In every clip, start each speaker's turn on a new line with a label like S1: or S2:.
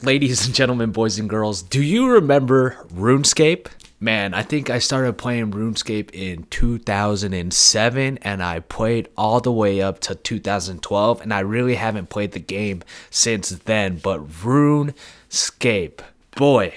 S1: Ladies and gentlemen, boys and girls, do you remember RuneScape? Man, I think I started playing RuneScape in 2007 and I played all the way up to 2012 and I really haven't played the game since then. But RuneScape, boy,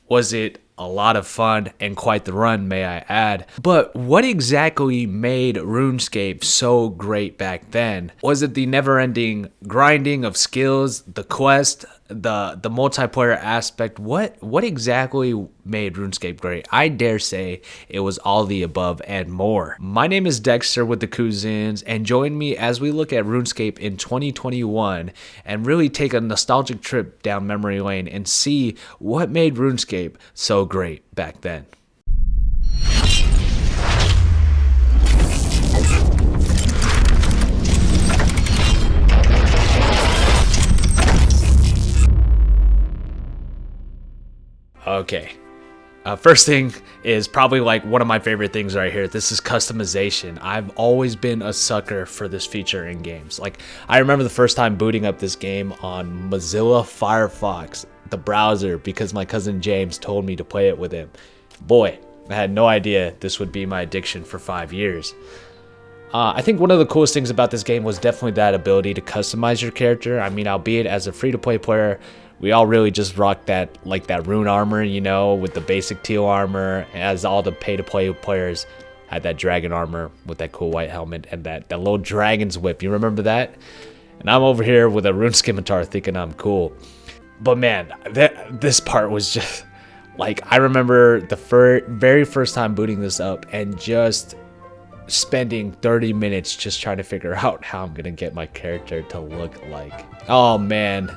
S1: was it a lot of fun and quite the run, may I add. But what exactly made RuneScape so great back then? Was it the never-ending grinding of skills, the quest, the multiplayer aspect? What exactly made RuneScape great? I dare say it was all the above and more. My name is Dexter with the Coozins, and join me as we look at RuneScape in 2021 and really take a nostalgic trip down memory lane and see what made RuneScape so great back then. Okay. First thing is probably like one of my favorite things right here. This is customization. I've always been a sucker for this feature in games. Like, I remember the first time booting up this game on Mozilla Firefox, the browser, because my cousin James told me to play it with him. Boy, I had no idea this would be my addiction for 5 years. I think one of the coolest things about this game was definitely that ability to customize your character. I mean, albeit as a free-to-play player, we all really just rocked that rune armor, you know, with the basic teal armor, as all the pay-to-play players had that dragon armor with that cool white helmet and that little dragon's whip. You remember that? And I'm over here with a rune scimitar thinking I'm cool. But man, this part was just, like, I remember the very first time booting this up and just spending 30 minutes just trying to figure out how I'm gonna get my character to look like. Oh man.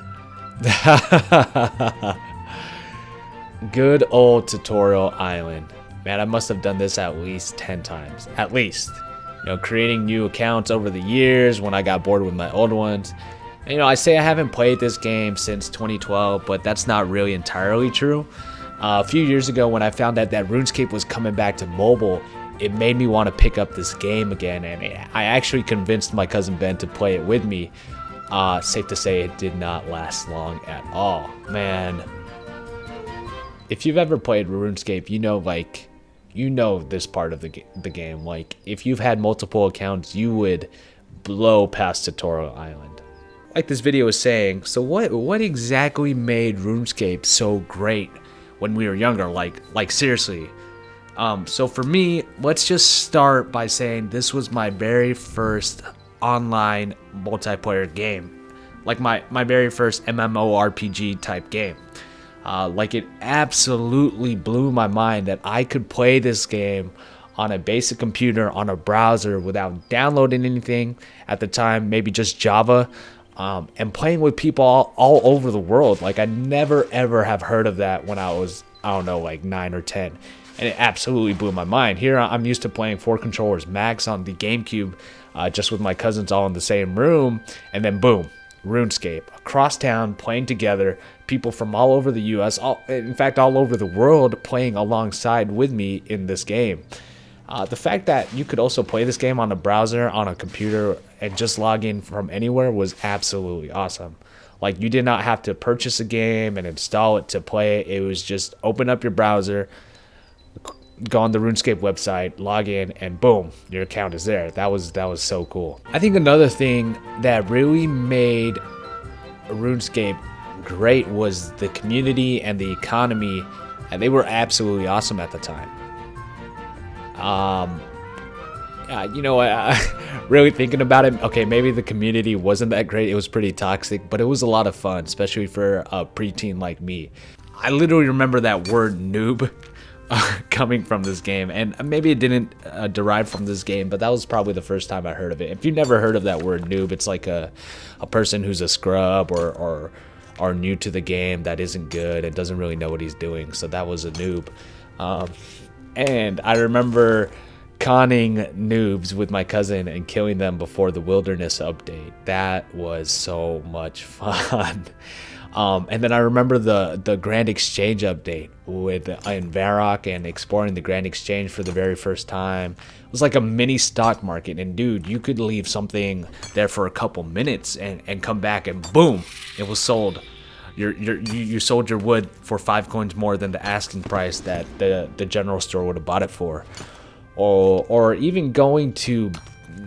S1: Good old tutorial island. Man, I must have done this at least 10 times. At least. You know, creating new accounts over the years when I got bored with my old ones. And, you know, I say I haven't played this game since 2012, but that's not really entirely true. A few years ago when I found out that RuneScape was coming back to mobile, it made me want to pick up this game again, and I actually convinced my cousin Ben to play it with me. Safe to say it did not last long at all. Man, if you've ever played RuneScape, you know this part of the game. Like, if you've had multiple accounts, you would blow past Tutorial Island. Like this video is saying, so what exactly made RuneScape so great when we were younger? Like seriously. So for me, let's just start by saying this was my very first online multiplayer game, like my very first MMORPG type game. Like, it absolutely blew my mind that I could play this game on a basic computer on a browser without downloading anything at the time, maybe just Java, and playing with people all over the world. Like, I never ever have heard of that when I was, I don't know, like 9 or 10. And it absolutely blew my mind. Here I'm used to playing 4 controllers max on the GameCube, just with my cousins all in the same room, and then boom, RuneScape, across town, playing together, people from all over the US, in fact all over the world, playing alongside with me in this game. The fact that you could also play this game on a browser, on a computer, and just log in from anywhere was absolutely awesome. Like, you did not have to purchase a game and install it to play it. It was just open up your browser, go on the RuneScape website, log in, and boom, your account is there. That was so cool. I think another thing that really made RuneScape great was the community and the economy, and they were absolutely awesome at the time. You know, really thinking about it, okay, maybe the community wasn't that great. It was pretty toxic, but it was a lot of fun, especially for a preteen like me. I literally remember that word noob coming from this game, and maybe it didn't derive from this game, but that was probably the first time I heard of it. If you've never heard of that word noob, it's like a person who's a scrub or new to the game that isn't good and doesn't really know what he's doing. So that was a noob. And I remember conning noobs with my cousin and killing them before the wilderness update. That was so much fun. And then I remember the Grand Exchange update in Varrock and exploring the Grand Exchange for the very first time. It was like a mini stock market, and dude, you could leave something there for a couple minutes and come back and boom, it was sold. you sold your wood for 5 coins more than the asking price that the general store would have bought it for. Or even going to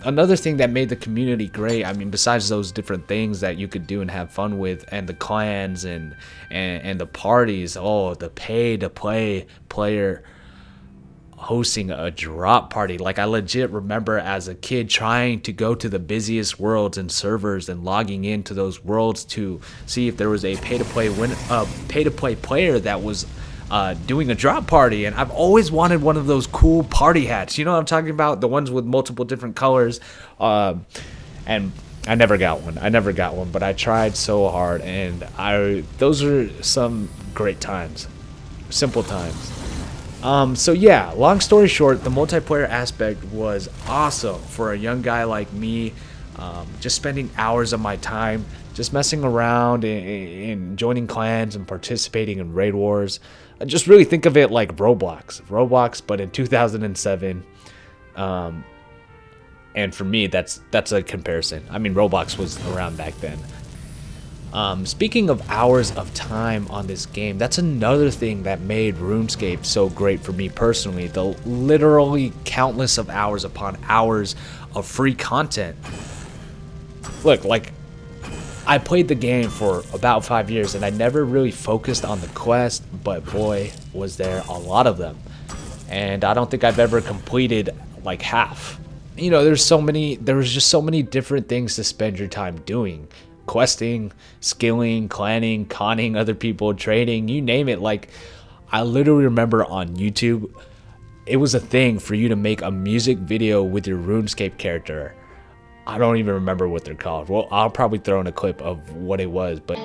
S1: another thing that made the community great. I mean, besides those different things that you could do and have fun with, and the clans and the parties, the pay to play player hosting a drop party. Like, I legit remember as a kid trying to go to the busiest worlds and servers and logging into those worlds to see if there was a pay to play player that was doing a drop party. And I've always wanted one of those cool party hats. You know what I'm talking about? The ones with multiple different colors. And I never got one, but I tried so hard, and those are some great times, simple times. So yeah, long story short, the multiplayer aspect was awesome for a young guy like me. Just spending hours of my time just messing around and joining clans and participating in raid wars. I just really think of it like Roblox, but in 2007. And for me, that's a comparison. I mean, Roblox was around back then. Speaking of hours of time on this game, that's another thing that made RuneScape so great for me personally. The literally countless of hours upon hours of free content. Look, like, I played the game for about 5 years and I never really focused on the quest, but boy, was there a lot of them. And I don't think I've ever completed like half. You know, there was just so many different things to spend your time doing. Questing, skilling, clanning, conning other people, trading, you name it. Like, I literally remember on YouTube, it was a thing for you to make a music video with your RuneScape character. I don't even remember what they're called. Well, I'll probably throw in a clip of what it was, but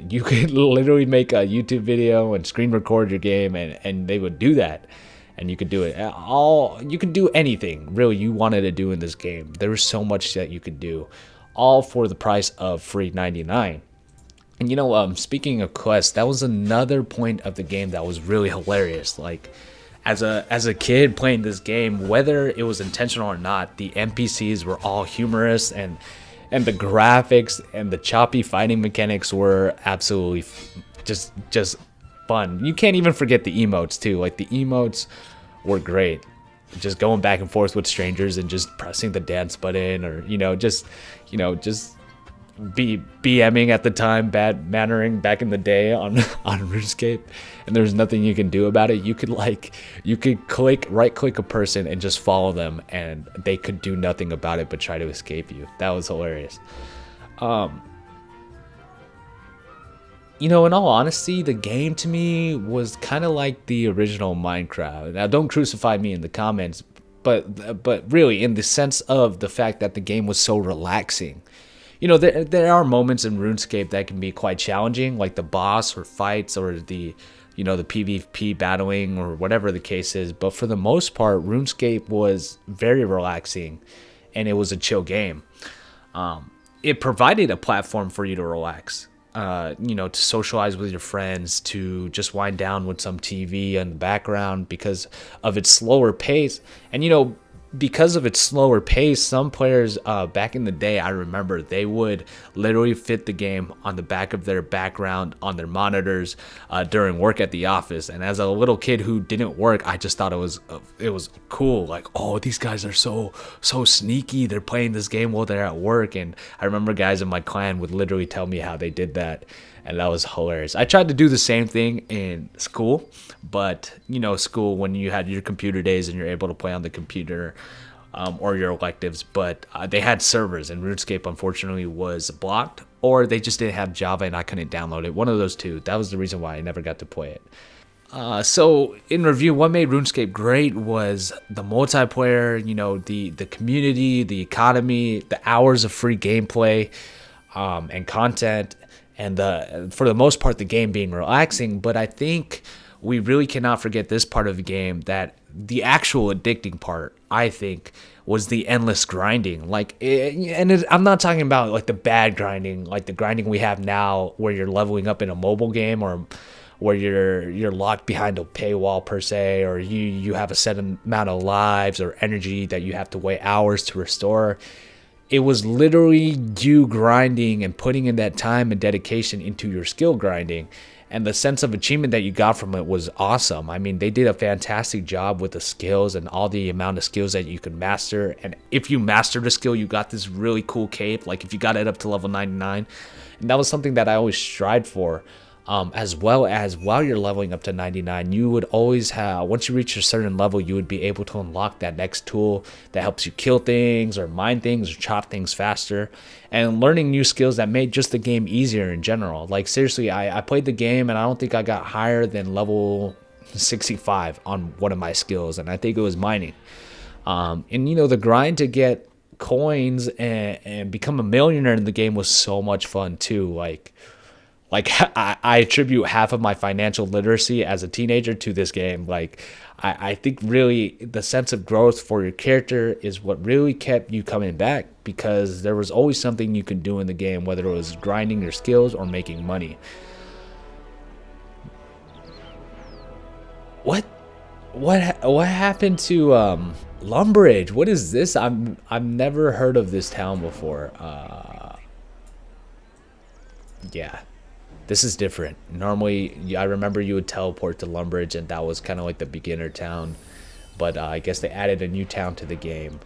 S1: you could literally make a YouTube video and screen record your game, and they would do that, and you could do it you could do anything really you wanted to do in this game. There was so much that you could do, all for the price of free 99. And you know, speaking of quests, that was another point of the game that was really hilarious. Like, as a kid playing this game, whether it was intentional or not, the NPCs were all humorous, and the graphics and the choppy fighting mechanics were absolutely just fun. You can't even forget the emotes too. Like, the emotes were great. Just going back and forth with strangers and just pressing the dance button, or just BMing at the time, bad mannering back in the day on RuneScape, and there's nothing you can do about it. You could right click a person and just follow them, and they could do nothing about it but try to escape you. That was hilarious. In all honesty, the game to me was kind of like the original Minecraft. Now, don't crucify me in the comments, but really, in the sense of the fact that the game was so relaxing. There are moments in RuneScape that can be quite challenging, like the boss or fights, or the PvP battling, or whatever the case is. But for the most part, RuneScape was very relaxing, and it was a chill game. It provided a platform for you to relax, to socialize with your friends, to just wind down with some TV in the background because of its slower pace. And because of its slower pace, some players back in the day, I remember, they would literally fit the game on the back of their background on their monitors during work at the office. And as a little kid who didn't work, I just thought it was cool. Like, oh, these guys are so sneaky. They're playing this game while they're at work. And I remember guys in my clan would literally tell me how they did that. And that was hilarious. I tried to do the same thing in school, but school, when you had your computer days and you're able to play on the computer, or your electives, but they had servers, and RuneScape unfortunately was blocked, or they just didn't have Java and I couldn't download it. One of those two. That was the reason why I never got to play it. So in review, what made RuneScape great was the multiplayer, the community, the economy, the hours of free gameplay, and content. and for the most part the game being relaxing. But I think we really cannot forget this part of the game, that the actual addicting part, I think, was the endless grinding. I'm not talking about like the bad grinding, like the grinding we have now where you're leveling up in a mobile game, or where you're locked behind a paywall per se, or you have a set amount of lives or energy that you have to wait hours to restore. It was literally you grinding and putting in that time and dedication into your skill grinding. And the sense of achievement that you got from it was awesome. I mean, they did a fantastic job with the skills and all the amount of skills that you could master. And if you mastered a skill, you got this really cool cape. Like if you got it up to level 99. And that was something that I always strived for. As well as while you're leveling up to 99, you would always have, once you reach a certain level, you would be able to unlock that next tool that helps you kill things or mine things or chop things faster, and learning new skills that made just the game easier in general. Like seriously, I played the game and I don't think I got higher than level 65 on one of my skills, and I think it was mining. And you know, the grind to get coins and become a millionaire in the game was so much fun too. Like I attribute half of my financial literacy as a teenager to this game. Like I think really the sense of growth for your character is what really kept you coming back, because there was always something you could do in the game, whether it was grinding your skills or making money. What happened to Lumbridge? What is this? I've never heard of this town before. Yeah. This is different. Normally, I remember you would teleport to Lumbridge, and that was kind of like the beginner town. But I guess they added a new town to the game.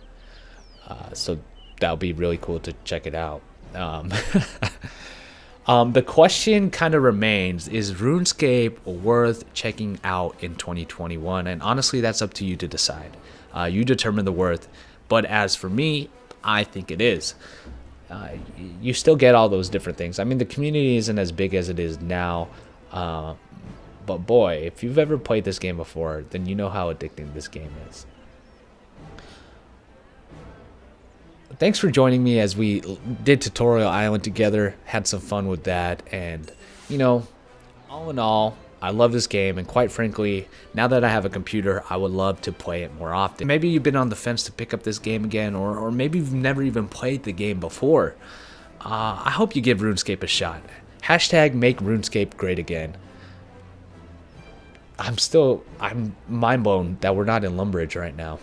S1: So that would be really cool to check it out. The question kind of remains, is RuneScape worth checking out in 2021? And honestly, that's up to you to decide. You determine the worth. But as for me, I think it is. You still get all those different things. I mean, the community isn't as big as it is now, but boy, if you've ever played this game before, then you know how addicting this game is. Thanks for joining me as we did Tutorial Island together, had some fun with that, and you know, all in all, I love this game, and quite frankly, now that I have a computer, I would love to play it more often. Maybe you've been on the fence to pick up this game again, or maybe you've never even played the game before. I hope you give RuneScape a shot. Hashtag make RuneScape great again. I'm mind blown that we're not in Lumbridge right now.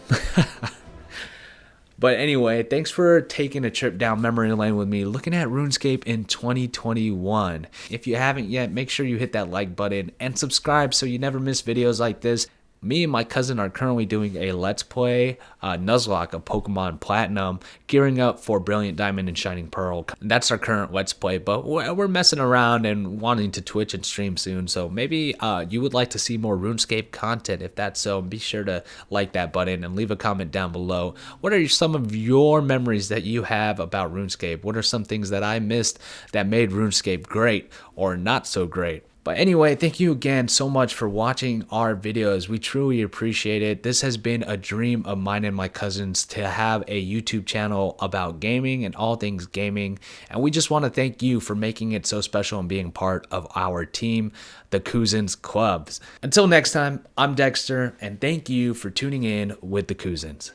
S1: But anyway, thanks for taking a trip down memory lane with me, looking at RuneScape in 2021. If you haven't yet, make sure you hit that like button and subscribe so you never miss videos like this. Me and my cousin are currently doing a Let's Play Nuzlocke of Pokemon Platinum, gearing up for Brilliant Diamond and Shining Pearl. That's our current Let's Play, but we're messing around and wanting to Twitch and stream soon, so maybe you would like to see more RuneScape content. If that's so, be sure to like that button and leave a comment down below. What are some of your memories that you have about RuneScape? What are some things that I missed that made RuneScape great or not so great? But anyway, thank you again so much for watching our videos. We truly appreciate it. This has been a dream of mine and my cousins to have a YouTube channel about gaming and all things gaming. And we just want to thank you for making it so special and being part of our team, the Coozins Clubs. Until next time, I'm Dexter, and thank you for tuning in with the Coozins.